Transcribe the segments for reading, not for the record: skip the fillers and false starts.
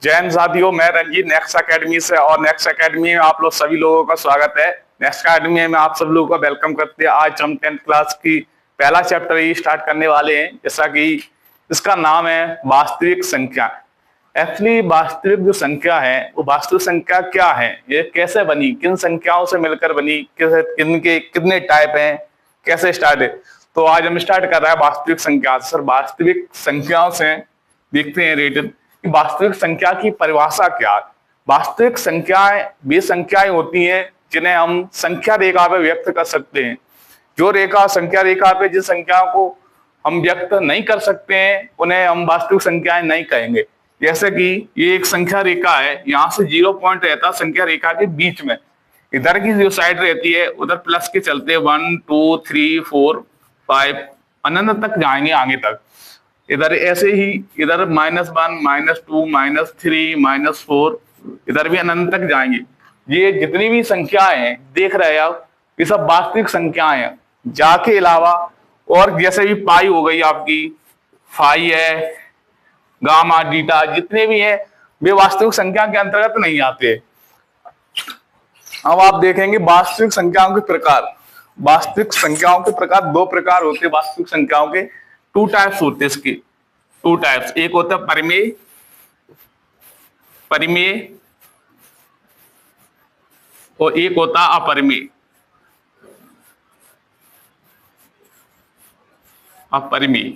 जय हिंद साथियों, मैं रंजीत नेक्स्ट एकेडमी से। और नेक्स्ट एकेडमी में आप लोग सभी लोगों का स्वागत है। नेक्स्ट एकेडमी में आप सब लोगों का वेलकम करते हैं। आज हम 10th क्लास की पहला चैप्टर ही स्टार्ट करने वाले हैं, जैसा कि इसका नाम है वास्तविक संख्या। एक्चुअली वास्तविक जो संख्या है वो वास्तविक संख्या क्या है, ये कैसे बनी, किन संख्याओं से मिलकर बनी, किनके कितने टाइप हैं, कैसे स्टार्ट है। तो आज हम स्टार्ट कर रहे हैं वास्तविक संख्या। सर वास्तविक संख्याओं से देखते हैं रिलेटेड कि वास्तविक संख्या की परिभाषा क्या है। वास्तविक संख्याएं वे संख्याएं होती हैं जिन्हें हम संख्या रेखा पे व्यक्त कर सकते हैं। जो रेखा संख्या रेखा पे जिस संख्या को हम व्यक्त नहीं कर सकते हैं उन्हें हम वास्तविक संख्याएं नहीं कहेंगे। जैसे कि ये एक संख्या रेखा है, यहाँ से 0 पॉइंट रहता है संख्या रेखा के बीच में। इधर की जो साइड रहती है उधर प्लस के चलते 1 2 3 4 5 अनंत तक जाएंगे आगे तक। इधर ऐसे ही इधर -1 -2 -3 -4 इधर भी अनंत तक जाएंगे। ये जितनी भी संख्याएं हैं देख रहे हैं आप, ये सब वास्तविक संख्याएं हैं। जाके अलावा और जैसे भी पाई हो गई आपकी, फाई है, गामा डीटा, जितने भी हैं वे वास्तविक संख्या के अंतर्गत नहीं आते। अब आप देखेंगे वास्तविक संख्याओं के प्रकार। वास्तविक संख्याओं के प्रकार दो प्रकार होते हैं। वास्तविक संख्याओं के 2 टाइप्स होते हैं। इसके 2 टाइप्स, एक होता है परिमेय, परिमेय और एक होता है अपरिमेय। अपरिमेय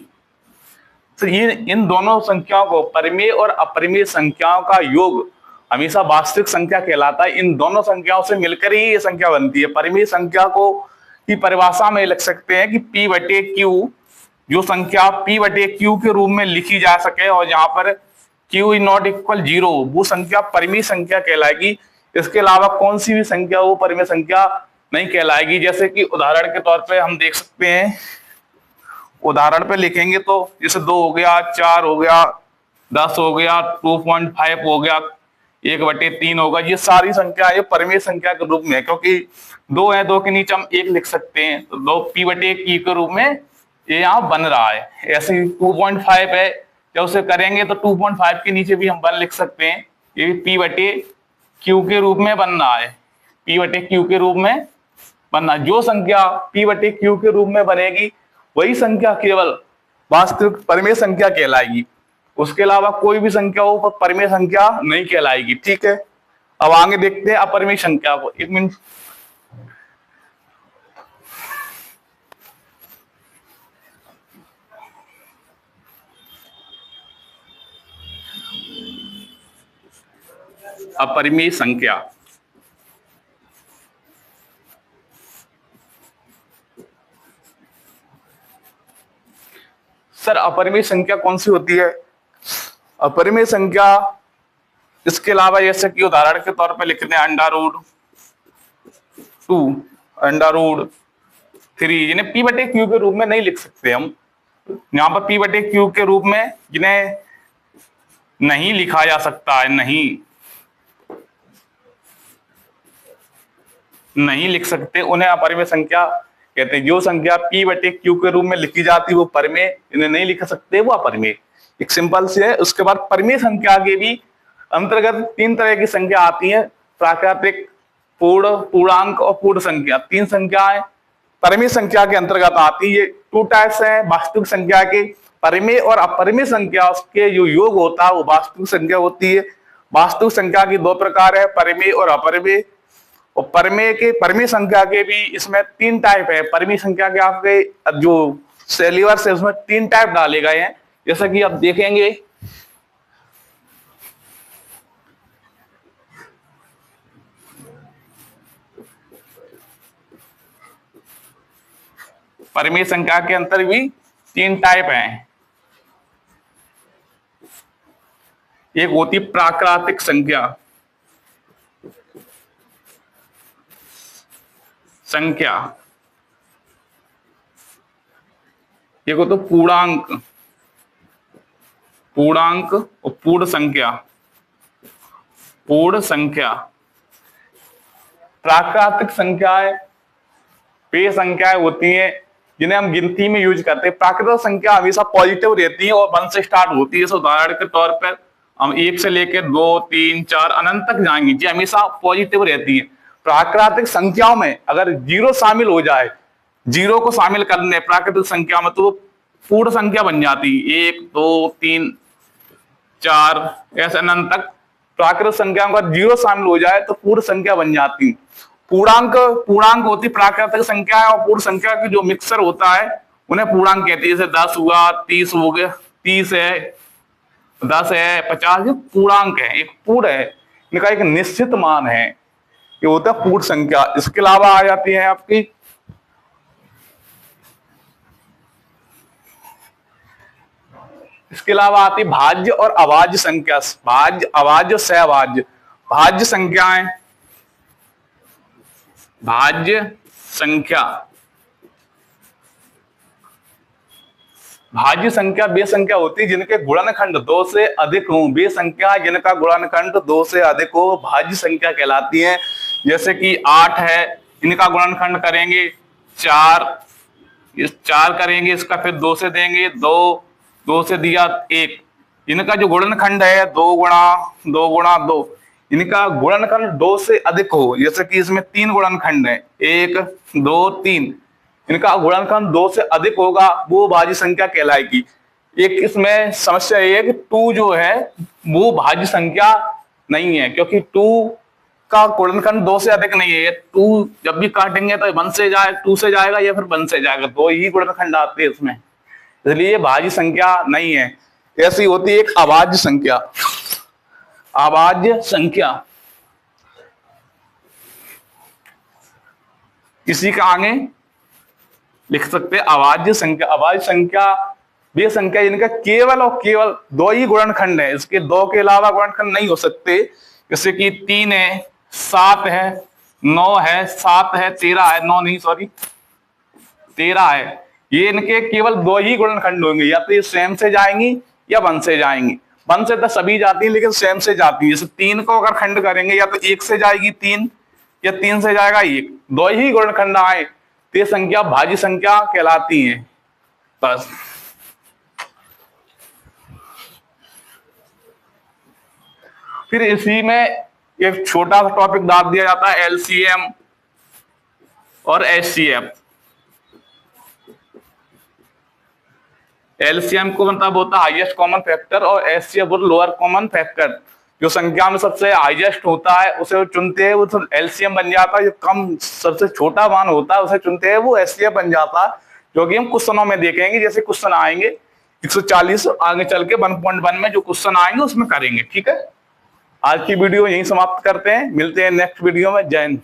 तो ये इन दोनों संख्याओं को, परिमेय और अपरिमेय संख्याओं का योग हमेशा वास्तविक संख्या कहलाता है। इन दोनों संख्याओं से मिलकर ही ये संख्या बनती है। परिमेय संख्या को की परिभाषा में लिख सकते हैं कि P/Q, जो संख्या P/Q के रूप में लिखी जा सके और जहां पर Q इज नॉट इक्वल 0, वो संख्या परिमेय संख्या कहलाएगी। इसके अलावा कौन सी भी संख्या वो परिमेय संख्या नहीं कहलाएगी। जैसे कि उदाहरण के तौर पे हम देख सकते हैं, उदाहरण पे लिखेंगे तो जैसे 2 हो गया, 4 हो गया, 10 हो गया, 2.5 हो गया, 1/3 होगा। ये सारी संख्या ये परिमेय संख्या के रूप में है, क्योंकि 2 है, 2 के नीचे हम 1 लिख सकते हैं, तो 2 P/Q के रूप में ये यहाँ बन रहा है। ऐसे 2.5 है, जब उसे करेंगे तो 2.5 के नीचे भी हम 1 लिख सकते हैं। ये P/Q के रूप में बन रहा है, P/Q के रूप में बनना। जो संख्या P/Q के रूप में बनेगी वही संख्या केवल वास्तविक परिमेय संख्या कहलाएगी। उसके अलावा कोई भी संख्या वो परिमेय संख्या नहीं कहलाएगी। ठीक है, अब आगे देखते हैं अपरिमेय संख्या को। 1 मिनट। अपरिमेय संख्या, सर अपरिमेय संख्या कौन सी होती है? अपरिमेय संख्या इसके अलावा जैसे कि उदाहरण के तौर पे लिखते हैं √2, √3, जिन्हें P/Q के रूप में नहीं लिख सकते हम। यहाँ पर P/Q के रूप में जिन्हें नहीं लिखा जा सकता है, नहीं लिख सकते, उन्हें अपरिमेय संख्या कहते हैं। जो संख्या P/Q के रूप में लिखी जाती है वो परिमेय, इन्हें नहीं लिख सकते वो अपरिमेय। एक सिंपल से है। उसके बाद परिमेय संख्या के भी अंतर्गत 3 तरह की संख्या आती है, प्राकृतिक, पूर्ण, पूर्णांक और पूर्ण संख्या। 3 संख्याएं परिमेय संख्या के अंतर्गत आती है। 2 टाइप्स हैं वास्तविक संख्या के, परिमेय और अपरिमेय संख्या। उसके जो योग होता है वो वास्तविक संख्या होती है। वास्तविक संख्या की 2 प्रकार है, परिमेय और अपरिमेय। और परिमेय संख्या के भी इसमें 3 टाइप है। परिमेय संख्या के आपके जो सिलेबस है उसमें 3 टाइप डाले गए हैं, जैसा कि आप देखेंगे। परिमेय संख्या के अंतर भी 3 टाइप हैं। एक होती प्राकृतिक संख्या, एक होता पूर्णांक, और पूर्ण संख्या। प्राकृतिक संख्याएं वे संख्याएं होती हैं जिन्हें हम गिनती में यूज करते हैं। प्राकृतिक संख्या हमेशा पॉजिटिव रहती है और 1 से स्टार्ट होती है। उदाहरण के तौर पर हम 1 से लेकर 2, 3, 4 अनंत तक जाएंगे, ये हमेशा पॉजिटिव रहती है। प्राकृतिक संख्याओं में अगर 0 शामिल हो जाए, 0 को शामिल कर ले प्राकृतिक संख्या में, तो वो पूर्ण संख्या बन जाती है। 1, 2, 3, 4 ऐसे अनंत तक प्राकृतिक संख्याओं का 0 शामिल हो जाए तो पूर्ण संख्या बन जाती। पूर्णांक होती प्राकृतिक संख्या है, और पूर्ण संख्या की जो मिक्सर होता है उन्हें पूर्णांक कहते हैं। जैसे 10 हुआ, 30 हो गया, 30 है, 10 है, 50, ये पूर्णांक है, एक पूर्ण है, इनका एक निश्चित मान है, ये होता है पूर्ण संख्या। इसके अलावा आ जाती है आपकी इसके अलावा आती है भाज्य और अभाज्य संख्या। भाज्य, अभाज्य, सहभाज्य। भाज्य संख्याएं, भाज्य संख्या, भाज्य संख्या वे संख्या होती है जिनके गुणनखंड 2 से अधिक हो। वे संख्या जिनका गुणनखंड 2 से अधिक हो भाज्य संख्या कहलाती है। जैसे कि 8 है, इनका गुणनखंड करेंगे 4, इस 4 करेंगे, इसका फिर 2 से देंगे, 2 से दिया 1। इनका जो गुणनखंड है 2 गुणा 2, इनका गुणनखंड 2 से अधिक हो। जैसे कि इसमें 3 गुणनखंड है, 1, 2, 3, इनका गुणनखंड 2 से अधिक होगा, वो भाज्य संख्या कहलाएगी। एक इसमें समस्या ये है कि 2 जो है वो भाज्य संख्या नहीं है, क्योंकि 2 का गुणनखंड 2 से अधिक नहीं है। 2 जब भी काटेंगे तो 1 से जाए, 2 से जाएगा या फिर 1 से जाएगा, 2 ही गुणनखंड आते हैं इसमें, इसलिए भाज्य संख्या नहीं है। ऐसी होती है एक अभाज्य संख्या। अभाज्य संख्या इसी का आगे लिख सकते हैं अभाज्य संख्या। अभाज्य संख्या वे संख्या जिनका केवल और केवल 2 ही गुणनखंड है, इसके 2 के अलावा गुणनखंड नहीं हो सकते। जैसे कि 3 है, 7 है, 9 है, 7 है, 13 है, 9 नहीं सॉरी 13 है, ये इनके केवल 2 ही गुणनखंड होंगे, या तो ये स्वयं से जाएंगी या 1 से जाएंगी। 1 से तो सभी जाती है लेकिन स्वयं से जाती है। जैसे 3 को अगर खंड करेंगे या तो 1 से जाएगी 3 या 3 से जाएगा 1, 2 ही गुणनखंड आए तो ये संख्या भाज्य संख्या कहलाती है। बस फिर इसी में एक छोटा सा टॉपिक डाल दिया जाता है एलसीएम और एचसीएफ। एलसीएम को मतलब होता है हाईएस्ट कॉमन फैक्टर, और एचसीएफ लोअर कॉमन फैक्टर। जो संख्या में सबसे हाईएस्ट होता है उसे चुनते हैं, वो एलसीएम बन जाता है। जो कम सबसे छोटा मान होता है उसे चुनते हैं, वो एचसीएफ बन जाता है, जो कि हम क्वेश्चनों में देखेंगे। जैसे क्वेश्चन आएंगे 140 आगे चल के 1.1 में जो क्वेश्चन आएंगे उसमें करेंगे। ठीक है, आज की वीडियो यहीं समाप्त करते हैं, मिलते हैं नेक्स्ट वीडियो में। जय हिंद।